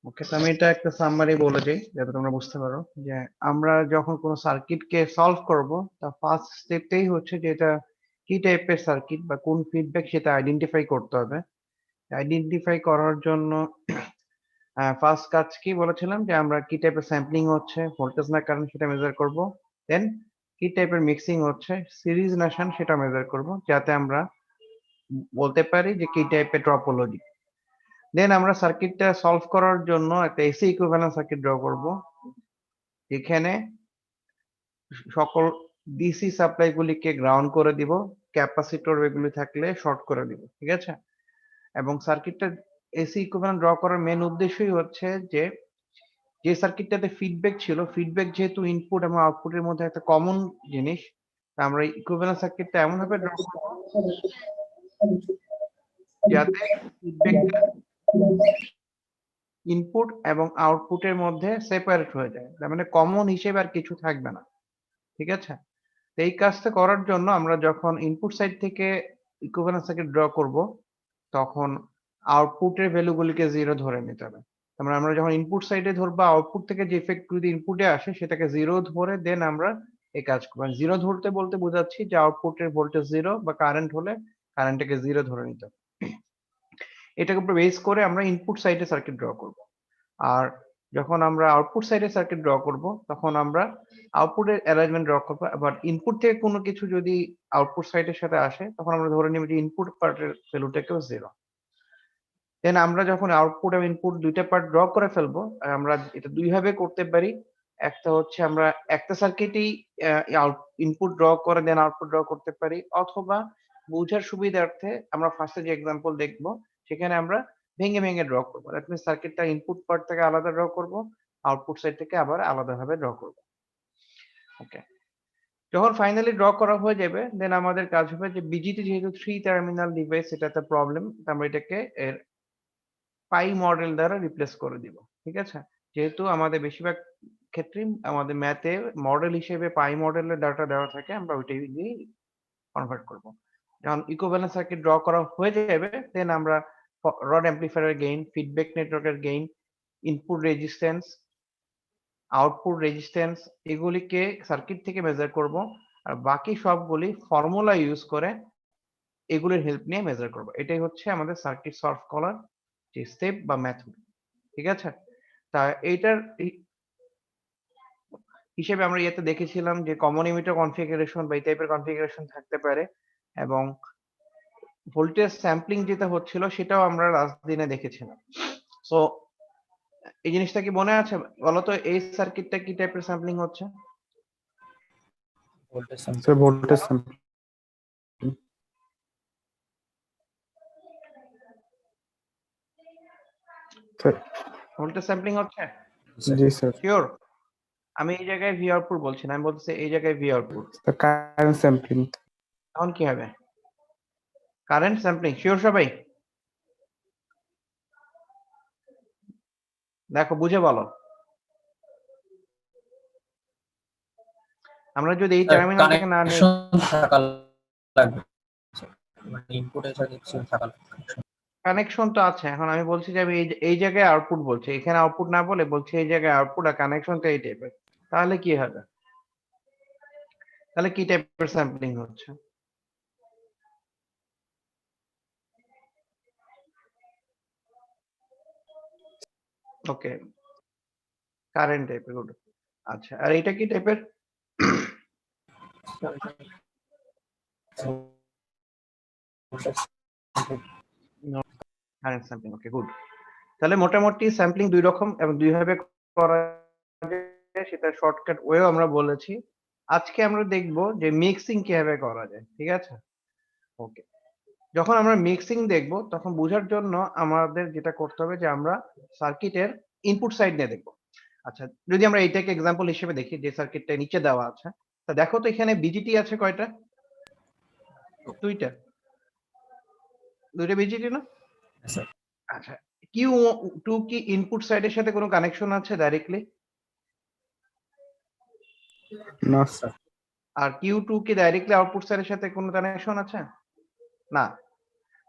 ওকে, তো আমি এটা একটা সামারি বলে দিই যাতে তোমরা বুঝতে পারো যে আমরা যখন কোনো সার্কিটকে সলভ করব, তা ফার্স্ট স্টেপটাই হচ্ছে যে এটা কি টাইপের সার্কিট বা কোন ফিডব্যাক সেটা আইডেন্টিফাই করতে হবে। আইডেন্টিফাই করার জন্য ফার্স্ট কাজ কি বলেছিলাম যে আমরা কি টাইপের স্যাম্পলিং হচ্ছে, ভোল্টেজ না কারেন্ট সেটা মেজার করব। দেন কি টাইপের মিক্সিং হচ্ছে, সিরিজ না শান্ট সেটা মেজার করব, যাতে আমরা বলতে পারি যে কি টাইপের টপোলজি। দেন আমরা সার্কিটটা সলভ করার জন্য একটা এসি ইকুইভ্যালেন্ট সার্কিট ড্র করব, যেখানে সকল ডিসি সাপ্লাই গুলিকে গ্রাউন্ড করে দিব, ক্যাপাসিটর এগুলি থাকলে শর্ট করে দিব, ঠিক আছে। এবং সার্কিটটা এসি ইকুইভ্যালেন্ট ড্র করার মেন উদ্দেশ্যই হচ্ছে যে যে সার্কিটটাতে ফিডব্যাক ছিল, ফিডব্যাক যেহেতু ইনপুট এবং আউটপুটের মধ্যে একটা কমন জিনিস, আমরা ইকুইভ্যালেন্ট সার্কিটটা এমন ভাবে ড্র করব যাতে ফিডব্যাকটা ইনপুট এবং আউটপুটের মধ্যে সেপারেট হয়ে যায়, তার মানে কমন হিসেবে আর কিছু থাকবে না, ঠিক আছে। তো এই কাজটা করার জন্য আমরা যখন ইনপুট সাইড থেকে ইকুইভ্যালেন্ট সার্কিট ড্র করব, তখন আউটপুটের ভ্যালুগুলিকে জিরো ধরে নিতে হবে। তার মানে আমরা যখন ইনপুট সাইডে ধরবো, আউটপুট থেকে যে ইফেক্ট যদি ইনপুটে আসে সেটাকে জিরো ধরে দেন আমরা এই কাজ করবো। জিরো ধরতে বলতে বোঝাচ্ছি যে আউটপুটের ভোল্টেজ জিরো বা কারেন্ট হলে কারেন্টটাকে জিরো ধরে নিতে হবে। এটাকে উপর বেস করে আমরা ইনপুট সাইডে সার্কিট ড্র করব। আর যখন আমরা আউটপুট সাইডে সার্কিট ড্র করব, তখন আমরা আউটপুটের অ্যারেঞ্জমেন্ট ড্র করবো। আবার ইনপুট থেকে কোনো কিছু যদি আউটপুট সাইডের সাথে আসে, তখন আমরা ধরে নিব যে ইনপুট পার্টের ভ্যালুটাকেও জিরো। দেন আমরা যখন আউটপুট এবং ইনপুট দুইটা পার্ট ড্র করে ফেলবো, আমরা এটা দুই ভাবে করতে পারি। একটা হচ্ছে আমরা একটা সার্কিটেই ইনপুট ড্র করে দেন আউটপুট ড্র করতে পারি, অথবা বোঝার সুবিধার্থে আমরা ফার্স্টে যে এক্সাম্পল দেখবো সেখানে আমরা ভেঙে ভেঙে ড্র করবো। দ্যাট মিনস সার্কিটটা ইনপুট পার্ট থেকে আলাদা ড্র করব, আউটপুট সাইড থেকে আবার আলাদাভাবে ড্র করব। ওকে, যখন ফাইনালি ড্র করা হয়ে যাবে, দেন আমাদের কাজ হবে যে বিজিটি যেহেতু 3 টার্মিনাল ডিভাইস, এটা একটা প্রবলেম, আমরা এটাকে এর পাই মডেল দ্বারা রিপ্লেস করে দিব, ঠিক আছে। যেহেতু আমাদের বেশিরভাগ ক্ষেত্রেই আমাদের ম্যাথে মডেল হিসেবে পাই মডেলের ডাটা দেওয়া থাকে, আমরা ওইটাই দিয়ে কনভার্ট করব। যখন ইকুইভ্যালেন্ট সার্কিট ড্র করা হয়ে যাবে, দেন আমরা রড অ্যাম্পলিফায়ারের গেইন, ফিডব্যাক নেটওয়ার্কের gain, input resistance, output resistance, এগুলিকে সার্কিট থেকে মেজার করব। আর বাকি সবগুলি ফর্মুলা ইউজ করে এগুলির হেল্প নিয়ে মেজার করব। এটাই হচ্ছে আমাদের সার্কিট সলভ করার যে স্টেপ বা মেথড, ঠিক আছে। তা এইটার হিসেবে আমরা ইয়েতে দেখেছিলাম যে কমন ইমিটার কনফিগারেশন বা এই টাইপের কনফিগারেশন থাকতে পারে, এবং ভোল্টেজ স্যাম্পলিং যেটা হচ্ছিল সেটাও আমরা লাস্ট দিনে দেখেছিলাম। সো এই জিনিসটা কি মনে আছে? বলতো এই সার্কিটটা কি টাইপের স্যাম্পলিং হচ্ছে? Voltage sample. ভোল্টেজ স্যাম্পলিং হচ্ছে? জি স্যার। শিওর? আমি এই জায়গায় ভি আউটপুট বলছি না, আমি বলতেছি এই জায়গায় ভি আউটপুট। Current sampling. তখন কি হবে? Current sampling. শিওর সবাই? দেখো বুঝে বলো। আমরা যদি এই টার্মিনাল থেকে না নেই, কানেকশন তো আছে। এখন আমি বলছি যে আমি এই জায়গায় আউটপুট বলছি, এখানে আউটপুট না বলে বলছি এই জায়গায় আউটপুট, আর কানেকশনটা এই টাইপের। তাহলে কি হবে? তাহলে কি টাইপের স্যাম্পলিং হচ্ছে? ওকে, কারেন্ট টাইপের। গুড। আচ্ছা, আর এটা কি টাইপের? Current sampling. Okay, good. তাহলে মোটামুটি স্যাম্পলিং দুই রকম এবং দুই ভাবে করা যায়, সেটা শর্টকাট ওয়েও আমরা বলেছি। আজকে আমরা দেখব যে মিক্সিং কিভাবে করা যায়, ঠিক আছে। ওকে, যখন আমরা মিক্সিং দেখব তখন বোঝার জন্য আমাদের যেটা করতে হবে যে আমরা সার্কিটের ইনপুট সাইড নিয়ে দেখব। আচ্ছা, যদি আমরা এইটাকে এক্সাম্পল হিসেবে দেখি, যে সার্কিটটা নিচে দেওয়া আছে, তা দেখো তো এখানে বিজিটি আছে কয়টা? দুইটা। দুইটা বিজিটি না? আচ্ছা, কিউ টু কি ইনপুট সাইডের সাথে কোনো কানেকশন আছে ডাইরেক্টলি? না স্যার। আর কিউ টু কি ডাইরেক্টলি আউটপুট সাইডের সাথে কোনো কানেকশন আছে? না।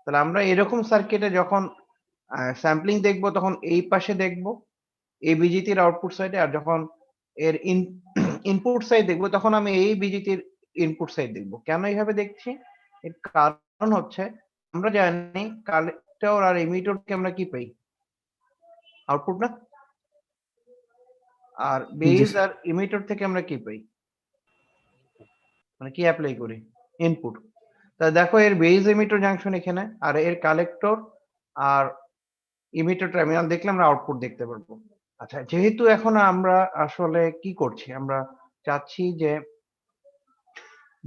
তাহলে আমরা এরকম সার্কিটে যখন স্যাম্পলিং দেখবো তখন এই পাশে দেখবো এই বিজিতির আউটপুট সাইডে, আর যখন এর ইনপুট সাইড দেখবো তখন আমি এই বিজিতির ইনপুট সাইড দেখবো। কেন এইভাবে দেখছি? এর কারণ হচ্ছে আমরা জানি কালেক্টর আর এমিটরকে আমরা কি পাই? আউটপুট না? আর জি বেজ স্যার আর ইমিটর থেকে আমরা কি পাই? মানে কি অ্যাপ্লাই করি? ইনপুট। তা দেখো এর বেজ এমিটর জাংশন এখানে, আর এর কালেক্টর আর ইমিটর টার্মিনাল দেখলে আমরা আউটপুট দেখতে পারবো। আচ্ছা, যেহেতু এখন আমরা আসলে কি করছি, আমরা চাচ্ছি যে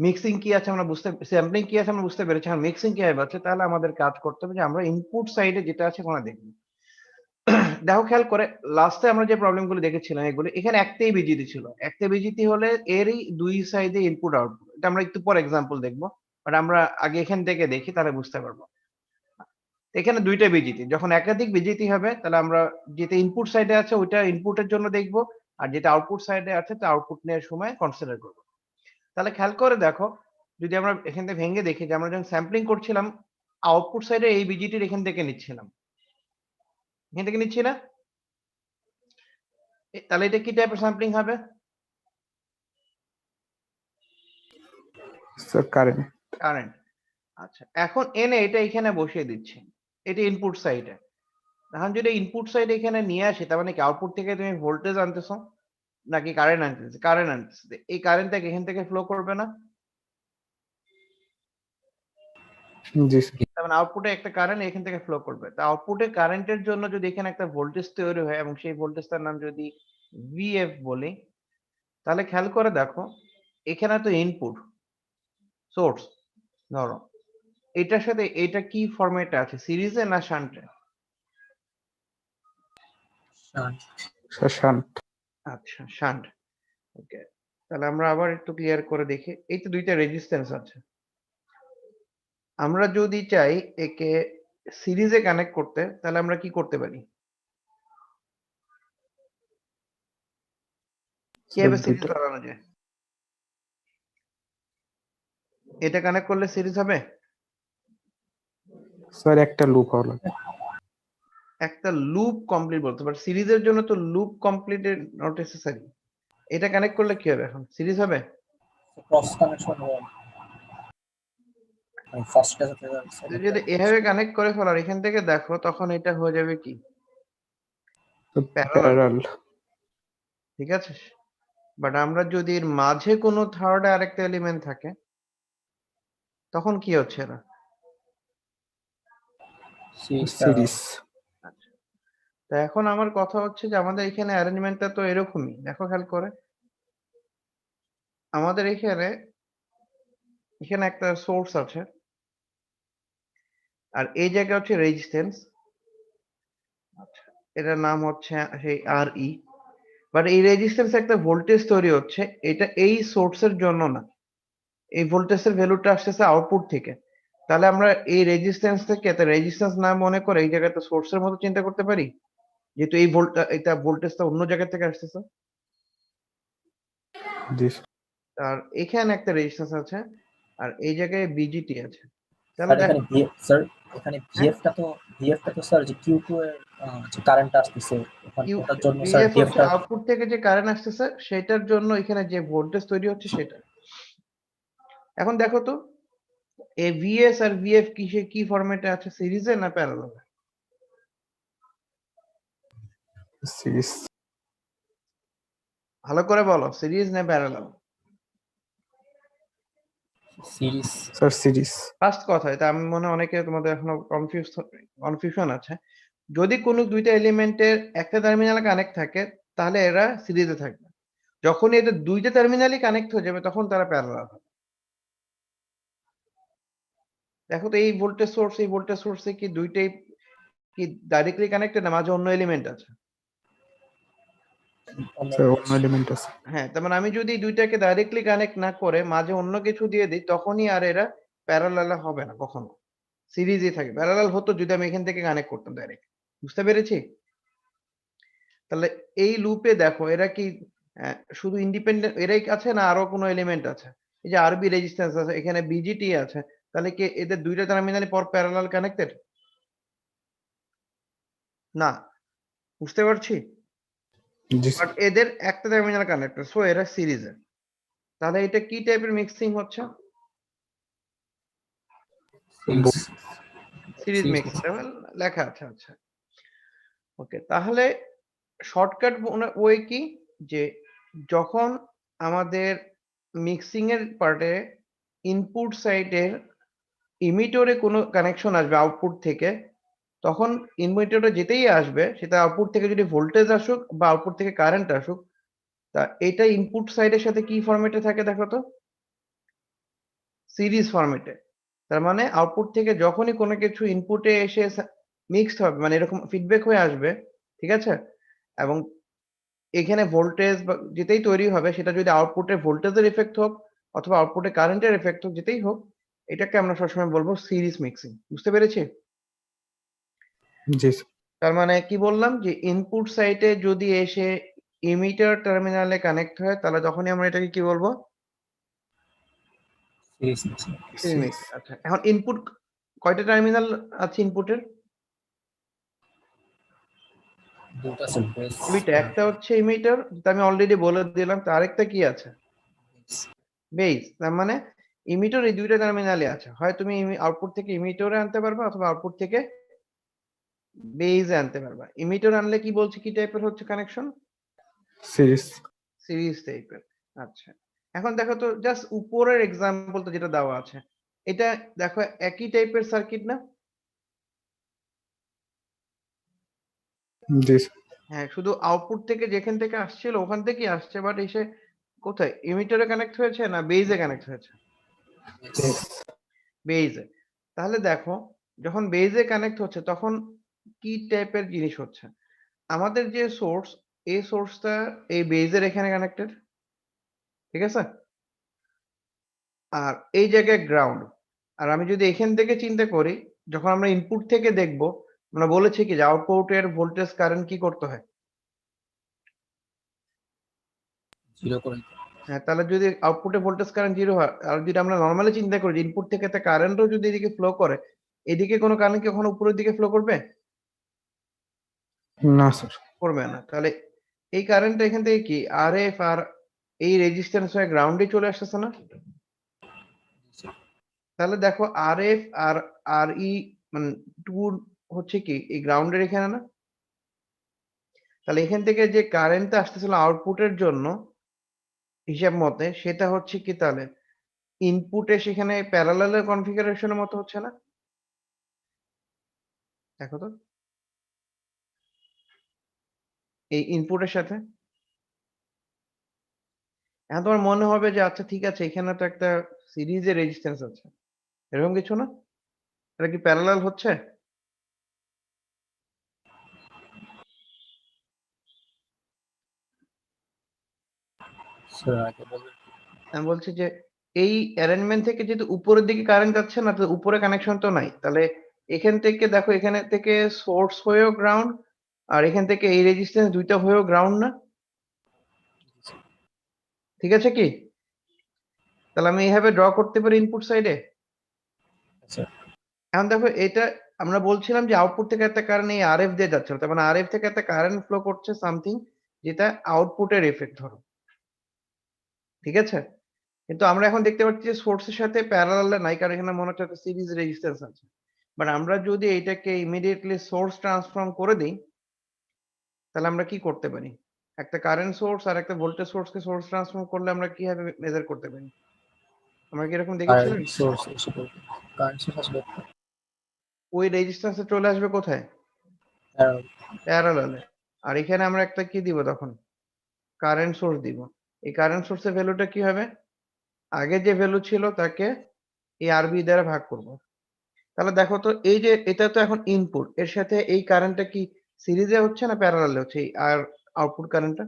মিক্সিং কি আছে আমরা বুঝতে, স্যাম্পলিং কি আছে আমরা বুঝতে পেরেছি, আর মিক্সিং কিভাবে আছে, তাহলে আমাদের কাজ করতে হবে যে আমরা ইনপুট সাইডে যেটা আছে ওখানে দেখবো। দেখো খেয়াল করে লাস্টে আমরা যে প্রবলেম গুলো দেখেছিলাম এগুলো, এখানে একটাই বিজিতি ছিল। একটা বিজিতি হলে এরই দুই সাইডে ইনপুট আউটপুট, এটা আমরা একটু পর এক্সাম্পল দেখবো, বাট আমরা আগে এখান থেকে দেখি তাহলে বুঝতে পারবো। এখানে দুইটা বিজিতি, যখন একাধিক বিজিতি হবে তাহলে আমরা যেটা ইনপুট সাইডে আছে ওইটা ইনপুটের জন্য দেখবো, আর যেটা আউটপুট সাইডে আছে তা আউটপুট নেওয়ার সময় কনসিডার করবো। তাহলে খেয়াল করে দেখো, যদি আমরা এখান থেকে ভেঙে দেখি যে আমরা যখন স্যাম্পলিং করছিলাম আউটপুট সাইডে এই বিজিটির এখান থেকে নিচ্ছিলাম, এখান থেকে নিচ্ছি না? তাহলে এটা কি টাইপের স্যাম্পলিং হবে? Sir current current. আচ্ছা, এখন এনে এটা এখানে বসিয়ে দিচ্ছি, এটা ইনপুট সাইডে। এখন যদি ইনপুট সাইড এখানে নিয়ে আসি, তার মানে কি আউটপুট থেকে তুমি ভোল্টেজ আনতেছো নাকি কারেন্ট আনতেছো? কারেন্ট আনতেছে। এই কারেন্টটা এখান থেকে ফ্লো করবে না? জি স্যার তার মানে আউটপুটে একটা কারেন্ট এখান থেকে ফ্লো করবে। তা আউটপুটে কারেন্টের জন্য যদি এখানে একটা ভোল্টেজ তৈরি হয় এবং সেই ভোল্টেজটার নাম যদি ভিএফ বলি, তাহলে খেয়াল করে দেখো এখানে তো ইনপুট সোর্স, ধরো এটার সাথে এটা কি ফরম্যাটে আছে, সিরিজে না শান্টে? স্যার শান্ট আচ্ছা, শান্ট। ওকে, তাহলে আমরা আবার একটু ক্লিয়ার করে দেখি। এই তো দুইটা রেজিস্ট্যান্স আছে, আমরা যদি চাই একে সিরিজে কানেক্ট করতে তাহলে আমরা কি করতে পারি? স্যার কিভাবে সিরিজ দুইটা বানানো যায়? এটা কানেক্ট করলে সিরিজ হবে? স্যার একটা লুপ হওয়া লাগবে একটা লুপ কমপ্লিট বলতে পারে, সিরিজের জন্য তো লুপ কমপ্লিটেড নট নেসেসারি। এটা কানেক্ট করলে কি হবে, এখন সিরিজ হবে? ক্রস কানেকশন হবে ফার্স্ট ক্লাস থেকে এটা সেকেন্ড যদি এভাবে কানেক্ট করে ফেলো আর এখান থেকে দেখো, তখন এটা হয়ে যাবে কি প্যারালাল, প্যারালাল ঠিক আছে? বাট আমরা যদি এর মাঝে কোনো থার্ড আরেকটা এলিমেন্ট থাকে তখন কি হচ্ছে না? সিরিজ আচ্ছা, তা এখন আমার কথা হচ্ছে যে আমাদের এখানে অ্যারেঞ্জমেন্টটা তো এরকমই, দেখো খেয়াল করে আমাদের এখানে এখানে একটা সোর্স আছে, আর এই জায়গায় হচ্ছে রেজিস্ট্যান্স। আচ্ছা, এটার নাম হচ্ছে সেই আর ই, বাট এই রেজিস্ট্যান্স একটা ভোল্টেজ তৈরি হচ্ছে, এটা এই সোর্সের জন্য না, এই ভোল্টেজের ভ্যালুটা আসতেছে আউটপুট থেকে। তাহলে আমরা এই রেজিস্ট্যান্স থেকে রেজিস্ট্যান্স না মনে করে এই জায়গাটা সোর্সের মতো চিন্তা করতে পারি, যেহেতু এই এটা ভোল্টেজটা অন্য জায়গা থেকে আসতেছে। জি আর এখানে একটা রেজিস্ট্যান্স আছে, আর এই জায়গায় বিজিটি আছে। তাহলে স্যার এখানে দেখো, স্যার এখানে হ্যাঁ, ভিএফটা তো স্যার যে কিউ2 এর যে কারেন্ট আসতেছে ওখানে কিউ ওটার জন্য স্যার ভিএফ হচ্ছে ভিএফটা আউটপুট থেকে যে কারেন্ট আসতেছে সেটার জন্য এখানে যে ভোল্টেজ তৈরি হচ্ছে সেটা। এখন দেখো তো এই ভিএস আর ভিএফ কিসে কি ফরম্যাটে আছে, সিরিজে না প্যারালালে? সিরিজ ভালো করে বলো, সিরিজ না parallel? Series sir series first কথা, এটা আমি মনে হয় অনেকে তোমাদের এখনো কনফিউশন আছে। যদি কোনো দুইটা এলিমেন্টের একটা টার্মিনাল কানেক্ট থাকে তাহলে এরা সিরিজে থাকবে, যখন এদের দুইটা টার্মিনালই কানেক্ট হয়ে যাবে তখন তারা প্যারালাল হবে। দেখো তো এই ভোল্টেজ সোর্সে কি দুইটাই কি ডাইরেক্টলি কানেক্টেড না মাঝে অন্য এলিমেন্ট আছে? স্যার অন্য এলিমেন্ট আছে হ্যাঁ, তার মানে আমি যদি দুইটাকে ডাইরেক্টলি কানেক্ট না করে মাঝে অন্য কিছু দিয়ে দিই তখনই আর এরা প্যারালাল হবে না, কখনো সিরিজই থাকবে। প্যারালাল হতো যদি আমি এখান থেকে কানেক্ট করতাম ডাইরেক্ট। বুঝতে পেরেছি? তাহলে এই লুপে দেখো এরা কি শুধু ইন্ডিপেন্ডেন্ট এরাই আছে না আরো কোনো এলিমেন্ট আছে? এই যে আরবি রেজিস্ট্যান্স আছে, এখানে বিজিটি আছে, তাহলে কি এদের দুইটা টার্মিনালি পর প্যারালাল কানেক্টেড? না, বুঝতে পারছি? জি বাট এদের একটা টার্মিনাল কানেক্টেড, সো এরা সিরিজে। তাহলে এটা কি টাইপের মিক্সিং হচ্ছে? সিরিজ সিরিজ মিক্স লেখা আছে, আচ্ছা। ওকে, তাহলে শর্টকাট ওয়ে কি, যে যখন আমাদের মিক্সিং এর পার্টে ইনপুট সাইডের ইমিটরে কোনো কানেকশন আসবে আউটপুট থেকে, তখন ইমিটরে যেতেই আসবে, সেটা আউটপুট থেকে যদি ভোল্টেজ আসুক বা আউটপুট থেকে কারেন্ট আসুক, তা এটা ইনপুট সাইডের সাথে কি ফরম্যাটে থাকে দেখো তো? সিরিজ ফরম্যাটে। তার মানে আউটপুট থেকে যখনই কোনো কিছু ইনপুটে এসে মিক্সড হবে, মানে এরকম ফিডব্যাক হয়ে আসবে, ঠিক আছে? এবং এখানে ভোল্টেজ বা যেটাই তৈরি হবে, সেটা যদি আউটপুটে ভোল্টেজের ইফেক্ট হোক অথবা আউটপুটে কারেন্টের ইফেক্ট হোক, যেটাই হোক, এটাকে আমরা সবসময় বলবো সিরিজ মিক্সিং। বুঝতে পেরেছি? জি তার মানে কি বললাম, যে ইনপুট সাইডে যদি এসে ইমিটার টার্মিনালে কানেক্ট হয়, তাহলে তখনই আমরা এটাকে কি বলবো? Series series mix. আচ্ছা, এখন ইনপুট কয়টা টার্মিনাল আছে ইনপুটের? দুটো আছে বেস দুইটা, একটা হচ্ছে ইমিটার, যেটা আমি অলরেডি বলে দিলাম, তো আরেকটা কি আছে? বেস। তার মানে ইমিটর এই দুইটা টার্মিনালে আছে, হয় তুমি আউটপুট থেকে ইমিটরে আনতে পারবা অথবা আউটপুট থেকে বেসে আনতে পারবা। ইমিটর আনলে কি বলছে, কি টাইপের হচ্ছে কানেকশন? সিরিজ সিরিজ টাইপের। আচ্ছা, এখন দেখো তো জাস্ট উপরের এক্সাম্পলটা যেটা দেওয়া আছে, এটা দেখো একই টাইপের সার্কিট না? জি হ্যাঁ, শুধু আউটপুট থেকে যেখান থেকে আসছিল ওখান থেকেই আসছে, বাট এসে কোথায়, ইমিটরে কানেক্ট হয়েছে না বেসে কানেক্ট হয়েছে? বেসে। তাহলে দেখো, যখন বেসে কানেক্ট হচ্ছে তখন কি টাইপের জিনিস হচ্ছে? আমাদের যে সোর্স, এই সোর্সটা এই বেসের এখানে কানেক্টেড, ঠিক আছে? আর এই জায়গায় গ্রাউন্ড। আর আমি যদি এখান থেকে চিন্তা করি, যখন আমরা ইনপুট থেকে দেখব, আমরা বলেছি কি যে আউটপুটের ভোল্টেজ কারেন্ট কি করতে হয়? জিরো করে হ্যাঁ, তাহলে যদি আউটপুটে ভোল্টেজ কারেন্ট 0 হয়, আর যদি আমরা নরমালি চিন্তা করি যে ইনপুট থেকে একটা কারেন্টও যদি এদিকে ফ্লো করে, এদিকে কোনো কারেন্ট কি কখনো উপরের দিকে ফ্লো করবে? না স্যার করবে না। তাহলে এই কারেন্টটা এখান থেকে কি আরএফ আর এই রেজিস্ট্যান্স হয়ে গ্রাউন্ডে চলে আসতেছে না? তাহলে দেখো আরএফ আর আরই মানে 2 হচ্ছে কি এই গ্রাউন্ডের এখানে না? তাহলে এখান থেকে যে কারেন্টটা আসতেছিল আউটপুটের জন্য হিসাব মতে, সেটা হচ্ছে কি তাহলে ইনপুটে সেখানে প্যারালাল কনফিগারেশনের মতো হচ্ছে না? দেখো তো এই ইনপুটের সাথে। এখন তোমার মনে হবে যে আচ্ছা ঠিক আছে, এখানে তো একটা সিরিজের রেজিস্ট্যান্স আছে, এরকম কিছু না? এটা কি প্যারালাল হচ্ছে? স্যার আগে বলবেন আমি বলছি যে এই অ্যারেঞ্জমেন্ট থেকে যেহেতু উপরের দিকে কারেন্ট যাচ্ছে না, তো উপরে কানেকশন তো নাই, তাহলে এখান থেকে দেখো, এখানে থেকে সোর্স হয়েও গ্রাউন্ড, আর এখান থেকে এই রেজিস্ট্যান্স দুইটা হয়েও গ্রাউন্ড না? ঠিক আছে কি? তাহলে আমি এইভাবে ড্র করতে পারি ইনপুট সাইডে। আচ্ছা এখন দেখো এটা আমরা বলছিলাম যে আউটপুট থেকে একটা কারেন্ট এই আরএফ দিয়ে যাচ্ছিল, তার মানে আরএফ থেকে একটা কারেন্ট ফ্লো করছে সামথিং, যেটা আউটপুটের এফেক্ট ধরো, ঠিক আছে? কিন্তু আমরা এখন দেখতে পাচ্ছি যে সোর্সের সাথে প্যারালালে নাই, কারণ এখানে মনে হচ্ছে একটা সিরিজ রেজিস্ট্যান্স আছে। বাট আমরা যদি এইটাকে ইমিডিয়েটলি সোর্স ট্রান্সফর্ম করে দিই, তাহলে আমরা কি করতে পারি? একটা কারেন্ট সোর্স আর একটা ভোল্টেজ সোর্সকে সোর্স ট্রান্সফর্ম করলে আমরা কিভাবে মেজার করতে পারি? আমরা কি এরকম দেখেছিলাম? কারেন্ট সোর্স এসে পড়বে কারেন্ট সোর্স আসবে ওই রেজিস্ট্যান্সে চলে আসবে কোথায়? প্যারালালে। আর এখানে আমরা একটা কি দিব তখন? কারেন্ট সোর্স দিব। এই কারেন্ট সোর্সের ভ্যালুটা কি হবে? আগে যে ভ্যালু ছিল তাকে এই আরবি দ্বারা ভাগ করব। তাহলে দেখো তো এই যে এটা তো এখন ইনপুট, এর সাথে এই কারেন্টটা কি সিরিজে হচ্ছে না প্যারালালে হচ্ছে, এই আর আউটপুট কারেন্টটা?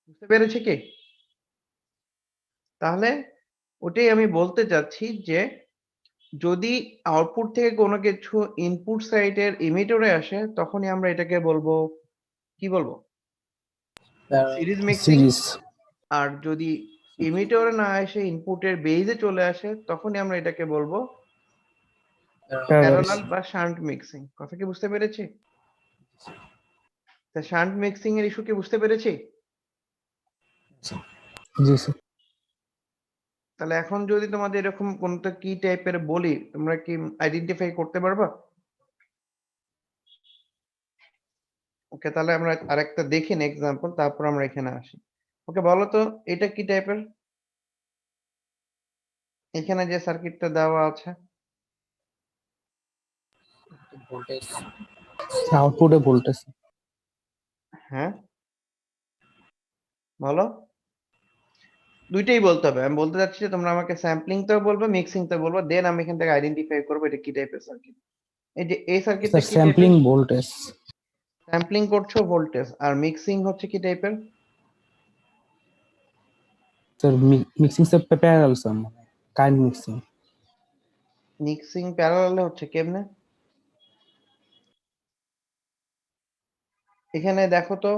বুঝতে পেরেছি কি? তাহলে ওটাই আমি বলতে চাচ্ছি যে যদি আউটপুট থেকে কোনো কিছু ইনপুট সাইডের ইমিটরে আসে, তখনই আমরা এটাকে বলবো, কি বলবো? Series mixing. সিরিজ আর যদি ইমিটরে না এসে ইনপুটের বেইজে চলে আসে, তখনই আমরা এটাকে বলবো প্যারালাল বা শান্ট মিক্সিং, কথা কি বুঝতে পেরেছি? তা শান্ট মিক্সিং এর ইস্যু কি বুঝতে পেরেছি? জি স্যার। তাহলে এখন যদি তোমাদের এরকম কোনটা কি টাইপের বলি, তোমরা কি আইডেন্টিফাই করতে পারবা? ওকে, তাহলে আমরা আরেকটা দেখি না এক্সাম্পল, তারপর আমরা এখানে আসি। ওকে, বলো তো এটা কি টাইপের? এখানে যে সার্কিটটা দেওয়া আছে, ভোল্টেজ আউটপুটে ভোল্টেজ। হ্যাঁ বলো। দুইটাই বলতে হবে। আমি বলতে চাচ্ছি যে তোমরা আমাকে স্যাম্পলিংটাও বলবে, মিক্সিংটাও বলবে, দেন আমি এখান থেকে আইডেন্টিফাই করবো এটা কি টাইপের সার্কিট। এই যে এই সার্কিটটা স্যার কি স্যাম্পলিং টাইপের? ভোল্টেজ। স্যাম্পলিং করছো ভোল্টেজ, আর মিক্সিং হচ্ছে কি টাইপের? Sir mixing sir parallel sir, মানে কারেন্ট মিক্সিং। মিক্সিং প্যারালালে হচ্ছে কেমনে? এখানে দেখো তো,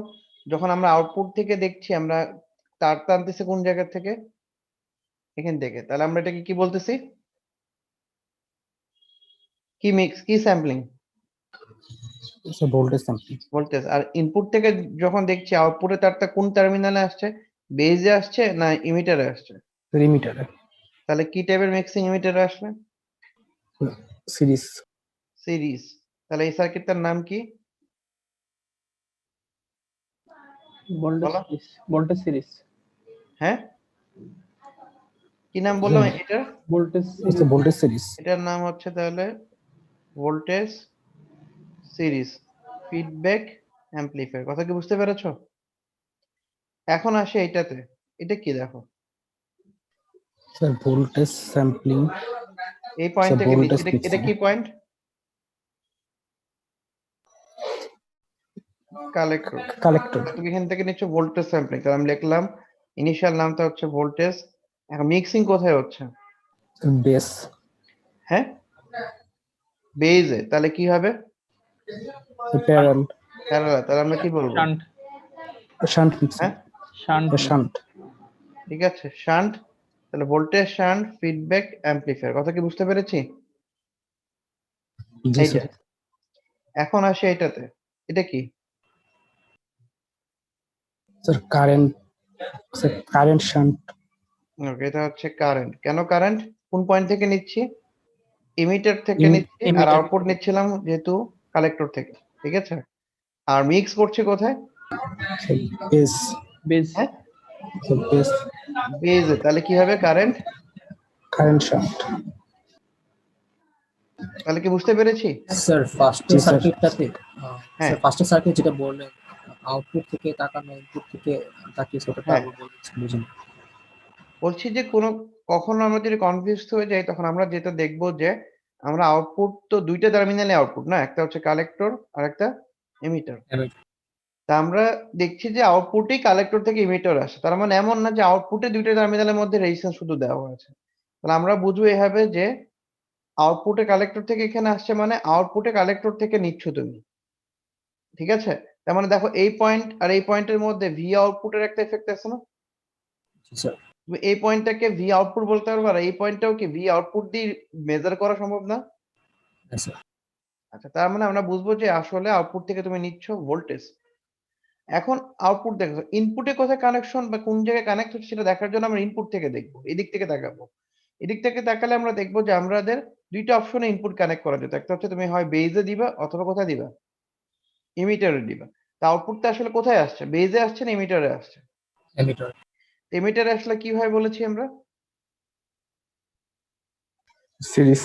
যখন আমরা আউটপুট থেকে দেখছি, আমরা তার টানতেছি কোন জায়গা থেকে? এখান থেকে। তাহলে আমরা এটাকে কি বলতেছি? কি মিক্স, কি sampling? Sir voltage sampling. Voltage. আর ইনপুট থেকে যখন দেখছি আউটপুটে তারটা কোন টার্মিনালে আসছে? বেজে আসছে না ইমিটারে আসছে? লিমিটারে। তাহলে কি টাইপের মিক্সিং ইমিটারে আসবে? সিরিজ। সিরিজ। তাহলে এই সার্কিটটার নাম কি? বলো। Voltage series. হ্যাঁ, কি নাম বললাম এটার? Voltage sir voltage series. এটার নাম হচ্ছে তাহলে ভোল্টেজ সিরিজ ফিডব্যাক অ্যাম্পলিফায়ার। কথা কি বুঝতে পেরেছো? এখন আসে এটাতে। এটা কি দেখো, স্যার ভোল্টেজ স্যাম্পলিং। এই পয়েন্ট স্যার থেকে ভোল্টেজ নিচে এটা কি পয়েন্ট? কালেক্টর। কালেক্টর। তুমি এখান থেকে নিচ্ছ ভোল্টেজ স্যাম্পলিং, তাহলে আমি লিখলাম ইনিশিয়াল নামটা হচ্ছে ভোল্টেজ। এখন মিক্সিং কোথায় হচ্ছে? বেস। হ্যাঁ, বেজে। তাহলে কি হবে? প্যারালাল। প্যারালাল। তাহলে আমরা কি বলবো? শান্ট। Shunt mixing. হ্যাঁ, শান্ট। শান্ট। ঠিক আছে, শান্ট। তাহলে ভোল্টেজ শান্ট ফিডব্যাক অ্যাম্পলিফায়ার। কথা কি বুঝতে পেরেছি? জি এইটা। স্যার। এখন আসে এটাতে। এটা কি? Sir current. Sir current shunt. Okay, এটা হচ্ছে কারেন্ট। কেন কারেন্ট? কোন পয়েন্ট থেকে নিচ্ছি? ইমিটার থেকে নিচ্ছি, আর emitter আউটপুট নিচ্ছিলাম যেহেতু কালেক্টর থেকে। ঠিক আছে, আর মিক্স করছি কোথায়? বেস। বেজ। হ্যাঁ, স্যার বেস। বেজে। তাহলে কি হবে? কারেন্ট। Current shunt. তাহলে কি বুঝতে পেরেছি? স্যার ফার্স্টের জি স্যার। সার্কিটটাতে হ্যাঁ স্যার ফার্স্টের সার্কিট যেটা বললেন আউটপুট থেকে তাকানো ইনপুট থেকে তাকিয়ে সেটা হ্যাঁ, আবার বলছেন বুঝুন। বলছি যে কখনো আমরা যদি কনফিউজ হয়ে যাই, তখন আমরা যেটা দেখবো যে আমরা আউটপুট তো দুইটা টার্মিনালে আউটপুট না, একটা হচ্ছে কালেক্টর আর একটা এমিটার। তা আমরা দেখছি যে আউটপুটেই কালেক্টর থেকে ইমিটার আসে। তার মানে এমন না যে আউটপুটে দুইটা টার্মিনালের মধ্যে রেজিস্ট্যান্স শুধু দেওয়া আছে। তাহলে আমরা বুঝবো এভাবে যে আউটপুটে কালেক্টর থেকে এখানে আসছে, মানে আউটপুটে কালেক্টর থেকে নিচ্ছ তুমি। ঠিক আছে, তার মানে দেখো এই পয়েন্ট আর এই পয়েন্টের মধ্যে ভি আউটপুটের একটা এফেক্ট আছে না? জি স্যার। তুমি এই পয়েন্টটাকে ভি আউটপুট বলতে পারবে, আর এই পয়েন্টটাও কি ভি আউটপুট দিয়ে মেজার করা সম্ভব না? হ্যাঁ স্যার। আচ্ছা, তার মানে আমরা বুঝবো যে আসলে আউটপুট থেকে তুমি নিচ্ছ ভোল্টেজ। এখন আউটপুট দেখো, ইনপুটে কোথায় কানেকশন বা কোন জায়গায় কানেক্ট হচ্ছে সেটা দেখার জন্য আমরা ইনপুট থেকে দেখবো, এদিক থেকে তাকাবো। এদিক থেকে তাকালে আমরা দেখবো যে আমাদের দুইটা অপশনে ইনপুট কানেক্ট করা যেত। একটা হচ্ছে তুমি হয় বেজে দিবা অথবা কোথায় দিবা? ইমিটারে দিবা। তা আউটপুটটা আসলে কোথায় আসছে? বেজে আসছে না ইমিটারে আসছে? এমিটার। এমিটারে আসলে কি হয় বলেছি আমরা? সিরিজ।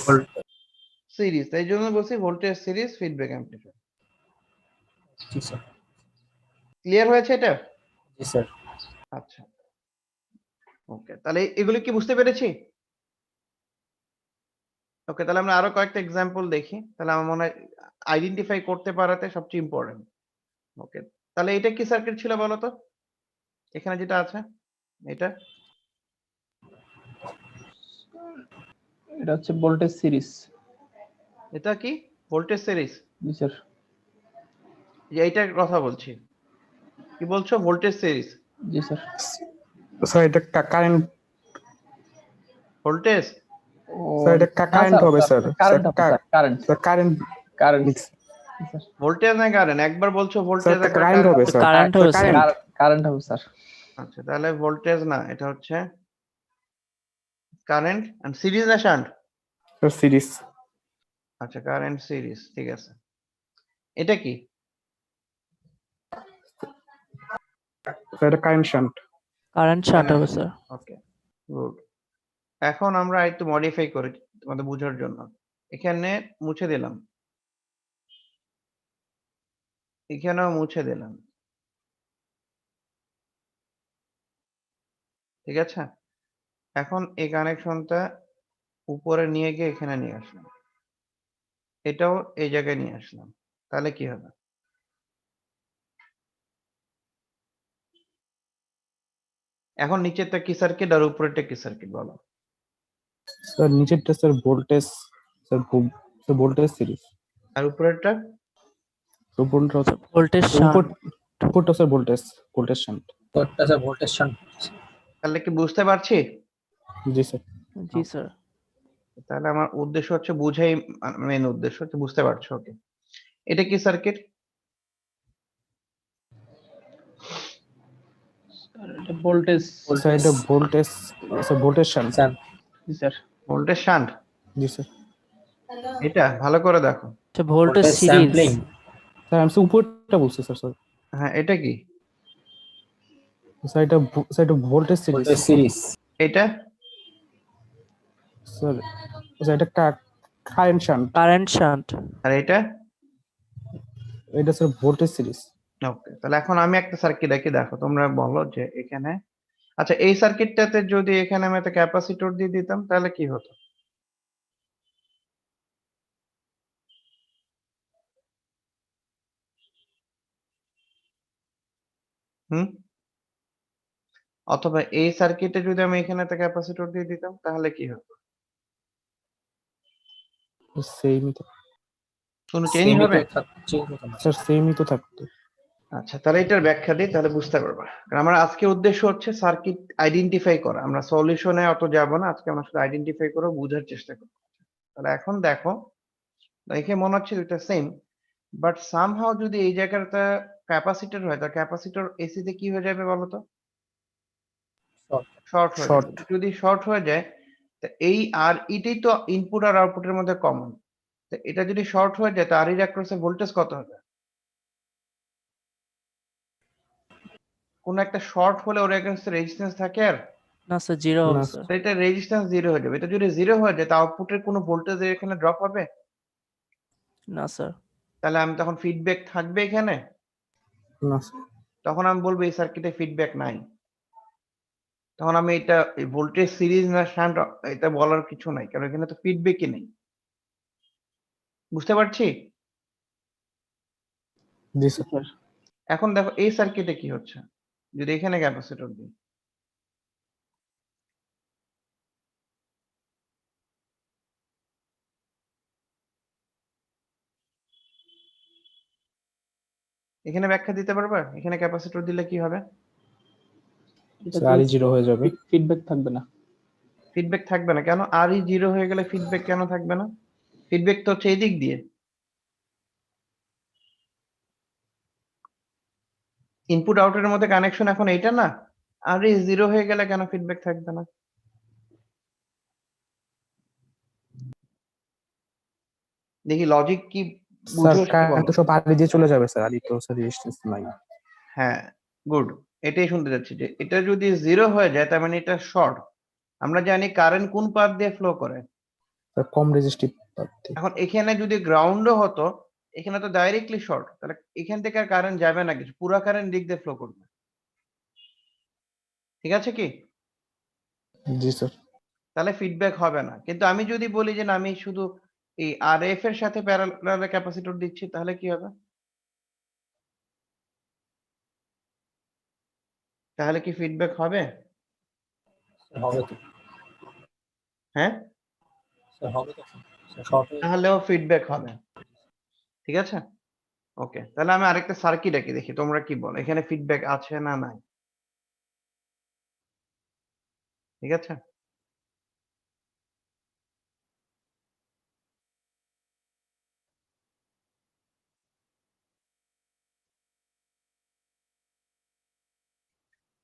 সিরিজ। তাই জন্য বলছি ভোল্টেজ সিরিজ ফিডব্যাক অ্যাম্পলিফায়ার। জি স্যার। ক্লিয়ার হয়েছে এটা? জি স্যার। আচ্ছা, ওকে, তাহলে এগুলি কি বুঝতে পেরেছি? ওকে, তাহলে আমরা আরো কয়েকটা এক্সাম্পল দেখি, তাহলে আমার মনে হয় আইডেন্টিফাই করতে পারাতে সবচেয়ে ইম্পর্টেন্ট। ওকে, তাহলে এটা কি সার্কিট ছিল বলো তো? এখানে যেটা আছে এটা এটা হচ্ছে ভোল্টেজ সিরিজ। এটা কি ভোল্টেজ সিরিজ? জি স্যার। যে এইটার কথা বলছি। কি বলছো? Voltage series. জি স্যার। স্যার এটা কারেন্ট। ভোল্টেজ স্যার এটা কারেন্ট হবে স্যার। কারেন্ট হবে sir, current sir current current mix voltage না কারেন্ট? একবার বলছো স্যার ভোল্টেজ, এটা একবার কারেন্ট হবে স্যার। কারেন্ট হবে স্যার। কারেন্ট কারেন্ট হবে স্যার। আচ্ছা, তাহলে ভোল্টেজ না, এটা হচ্ছে কারেন্ট। এন্ড সিরিজ না শান্ট? Sir series. আচ্ছা, কারেন্ট সিরিজ, ঠিক আছে। এটা কি? স্যার এটা কারেন্ট শান্ট। কারেন্ট শান্ট হবে স্যার। ওকে, গুড। এখন আমরা একটু মডিফাই করি তোমাদের বোঝার জন্য। এখানে মুছে দিলাম, এখানেও মুছে দিলাম, ঠিক আছে। এখন এই কানেকশনটা উপরে নিয়ে গিয়ে এখানে নিয়ে আসলাম, এটাও এই জায়গায় নিয়ে আসলাম, তাহলে কি হবে? এখন নিচেরটা কি সার্কিট আর উপরেরটা কি সার্কিট বলো? স্যার নিচেরটা sir voltage, sir voltage series. আর উপরেরটা? উপরটা ভোল্টেজ শান্ট। উপরটা স্যার ভোল্টেজ শান্ট। তোরটা স্যার ভোল্টেজ শান্ট। তাহলে কি বুঝতে পারছি? জি স্যার। জি স্যার। তাহলে আমার উদ্দেশ্য হচ্ছে বুঝাই, মেন উদ্দেশ্য হচ্ছে বুঝতে পারছো। ওকে, এটা কি সার্কিট? এটা ভোল্টেজ। স্যার এটা voltage, sir voltage shunt. Sir জি স্যার। Voltage shunt? জি স্যার। এটা ভালো করে দেখো। আচ্ছা ভোল্টেজ সিরিজ। স্যাম্পলিং। স্যার আমি উপরটা বলছি স্যার। স্যার হ্যাঁ, এটা কি? স্যার এটা ভোল্টেজ সিরিজ। Voltage series. এটা? স্যার স্যার এটা কারেন্ট শান্ট। Current shunt. আর এটা? এটা স্যার ভোল্টেজ সিরিজ। ওকে, তাহলে এখন আমি একটা সার্কিট দেখি, দেখো তোমরা বলো যে এখানে। আচ্ছা, এই সার্কিটটাতে যদি এখানে আমি একটা ক্যাপাসিটর দিয়ে দিতাম তাহলে কি হতো? হুম? অথবা এই সার্কিটে যদি আমি এখানে একটা ক্যাপাসিটর দিয়ে দিতাম তাহলে কি হতো? সেমই তো কোনো চেঞ্জ হবে? স্যার, সেমই তো থাকতো। আচ্ছা, তাহলে এটার ব্যাখ্যা দিই, তাহলে বুঝতে পারবা। কারণ আমার আজকে উদ্দেশ্য হচ্ছে সার্কিট আইডেন্টিফাই করা। আমরা সলিউশনে অত যাব না, আজকে আমরা শুধু আইডেন্টিফাই করে বোঝার চেষ্টা করব। তাহলে এখন দেখো, দেখে মনে হচ্ছে এটা সেম, বাট সামহাও যদি এই জায়গাটা ক্যাপাসিটর হয়, তাহলে ক্যাপাসিটর এসি তে কি হয়ে যাবে বলো তো? শর্ট হয়ে Short. যাবে। যদি শর্ট হয়ে যায়, তা এই আর এটাই তো ইনপুট আর আউটপুটের মধ্যে কমন। তো এটা যদি শর্ট হয়ে যায়, তা আর এর অ্যাক্রসে ভোল্টেজ কত হবে? কোন একটা শর্ট হলে ওর এগেইনস্ট রেজিস্ট্যান্স থাকে আর? না স্যার জিরো হবে না, স্যার। তো এটা রেজিস্ট্যান্স জিরো হয়ে যাবে। এটা যদি জিরো হয়ে যায়, তা আউটপুটের কোনো ভোল্টেজ এখানে ড্রপ হবে? না স্যার। তাহলে আমি তখন ফিডব্যাক থাকবে এখানে? না তখন আমি বলবো এই সার্কিটে ফিডব্যাক নাই। তখন আমি এটা ভোল্টেজ সিরিজ না শান্ট এটা বলার কিছু নাই, কারণ এখানে তো ফিডব্যাকই নেই। বুঝতে পারছি? জি স্যার। স্যার এখন দেখো এই সার্কিটে কি হচ্ছে, যদি এখানে ক্যাপাসিটর দিই, এখানে ব্যাখ্যা দিতে পারবা এখানে ক্যাপাসিটর দিলে কি হবে? স্যার আরই জিরো হয়ে যাবে। ফিডব্যাক থাকবে না। ফিডব্যাক থাকবে না কেন? আরই জিরো হয়ে গেলে ফিডব্যাক কেন থাকবে না? ফিডব্যাক তো হচ্ছে এই দিক দিয়ে, ইনপুট আউটের মধ্যে কানেকশন এখন এইটা না। আরই জিরো হয়ে গেলে কেন ফিডব্যাক থাকবে না? দেখি লজিক কি স্যার বুঝো সেটা কারেন্ট বলো। তো সব আরই দিয়ে চলে যাবে স্যার, আরই তো স্যার রেজিস্ট্যান্স নাই। হ্যাঁ, গুড। এটাই শুনতে যাচ্ছি যে এটা যদি জিরো হয়ে যায় তার মানে এটা শর্ট। আমরা জানি কারেন্ট কোন পাথ দিয়ে ফ্লো করে। স্যার কম রেজিস্টিভ প্রার্থী। এখন এখানে যদি গ্রাউন্ডও হতো, এখানে তো ডাইরেক্টলি শর্ট, তাহলে এখান থেকে আর কারেন্ট যাবে না, কিছু পুরো কারেন্ট দিক দিয়ে ফ্লো করবে। ঠিক আছে কি? জি স্যার। তাহলে ফিডব্যাক হবে না। কিন্তু আমি যদি বলি যে না, আমি শুধু এই আরএফ এর সাথে প্যারালালে ক্যাপাসিটর দিচ্ছি, তাহলে কি হবে? তাহলে কি ফিডব্যাক হবে? হবে তো হ্যাঁ, স্যার, হবে তো স্যার, শর্ট হয়ে তাহলেও ফিডব্যাক হবে। ঠিক আছে, ওকে। তাহলে আমি আরেকটা সার্কিট এঁকে দেখি, তোমরা কি বলো, এখানে ফিডব্যাক আছে না নাই? ঠিক আছে,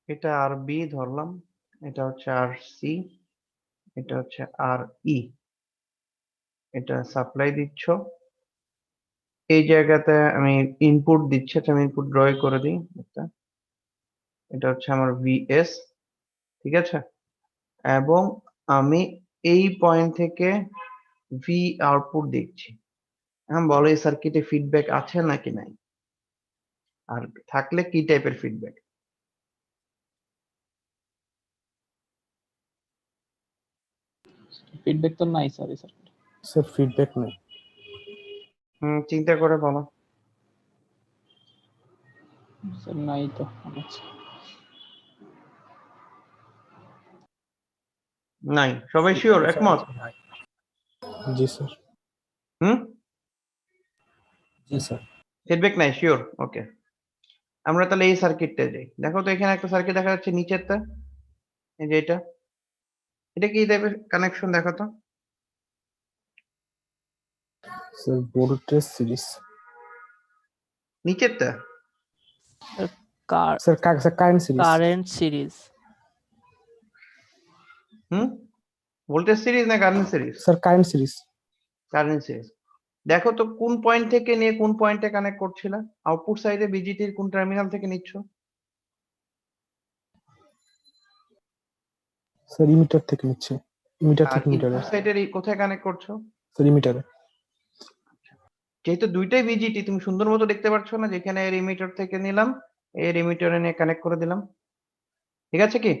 এটা আর বি ধরলাম, এটা হচ্ছে আর সি, এটা হচ্ছে আর ই। এটা সাপ্লাই দিচ্ছ, এই জায়গাতে আমি ইনপুট দিচ্ছি, আমি ইনপুট ড্র করে দিই একটা। এটা হচ্ছে আমার ভিএস, ঠিক আছে। এবং আমি এই পয়েন্ট থেকে ভি আউটপুট দেখছি। এখন বলো এই সার্কিটে ফিডব্যাক আছে নাকি নাই, আর থাকলে কি টাইপের ফিডব্যাক? ফিডব্যাক তো নাই স্যার স্যার স্যার ফিডব্যাক নেই। চিন্তা করে বলো। স্যার নাই তো আচ্ছা নাই, সবাই শিওর, একমত? জি স্যার। হুম, জি স্যার। ফিডব্যাক নাই, শিওর, ওকে। আমরা তাহলে এই সার্কিটটা যাই। দেখো তো এখানে একটা সার্কিট দেখা যাচ্ছে নিচেরটা, এই যে এটা, এটা কি টাইপের কানেকশন দেখো তো। Sir voltage series. নিচেরটা sir current series. Current series. Voltage series না current series? Sir current series. Current series. দেখো তো কোন পয়েন্ট থেকে নিয়ে কোন পয়েন্টে কানেক্ট করছিল, আউটপুট সাইডে বিজিটির কোন টার্মিনাল থেকে নিচ্ছ? স্যার ইমিটার থেকে নিচ্ছে, ইমিটার আর থেকে মিটারে। ইনপুট সাইডের কোথায় কানেক্ট করছো? স্যার ইমিটারে। যেহেতু দুইটাই বিজিটি, তুমি সুন্দর মতো দেখতে পাচ্ছ না, যেখানে এর ইমিটার থেকে নিলাম, এর ইমিটারে নিয়ে কানেক্ট করে দিলাম, ঠিক আছে কি?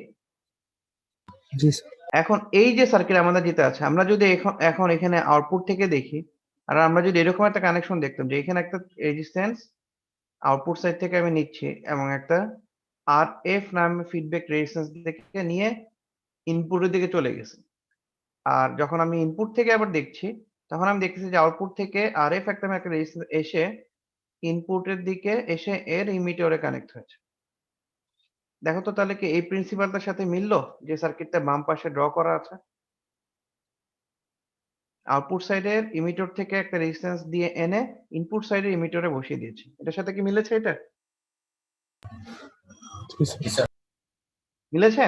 জি স্যার। এখন এই যে সার্কিট আমাদের যেটা আছে, আমরা যদি এখন এখানে আউটপুট থেকে দেখি, আর আমরা যদি এরকম একটা কানেকশন দেখতাম যে এখানে একটা রেজিস্ট্যান্স আউটপুট সাইড থেকে আমি নিচ্ছি, এবং একটা আর এফ নামে ফিডব্যাক রেজিস্ট্যান্স থেকে নিয়ে ইনপুটের দিকে চলে গেছে। আর যখন আমি ইনপুট থেকে আবার দেখছি, তখন আমি দেখতেছি যে আউটপুট থেকে আর এফ একটা রেজিস্ট্যান্স এসে ইনপুটের দিকে এসে এর ইমিটারে কানেক্ট হয়েছে। দেখো তো তাহলে কি এই প্রিন্সিপালটার সাথে মিললো যে সার্কিটটা বাম পাশে ড্র করা আছে? আউটপুট সাইডের ইমিটর থেকে একটা রেজিস্ট্যান্স দিয়ে এনে ইনপুট সাইডের ইমিটরে বসিয়ে দিয়েছি, এটার সাথে কি মিলেছে? এটা জি জি স্যার। স্যার। মিলেছে?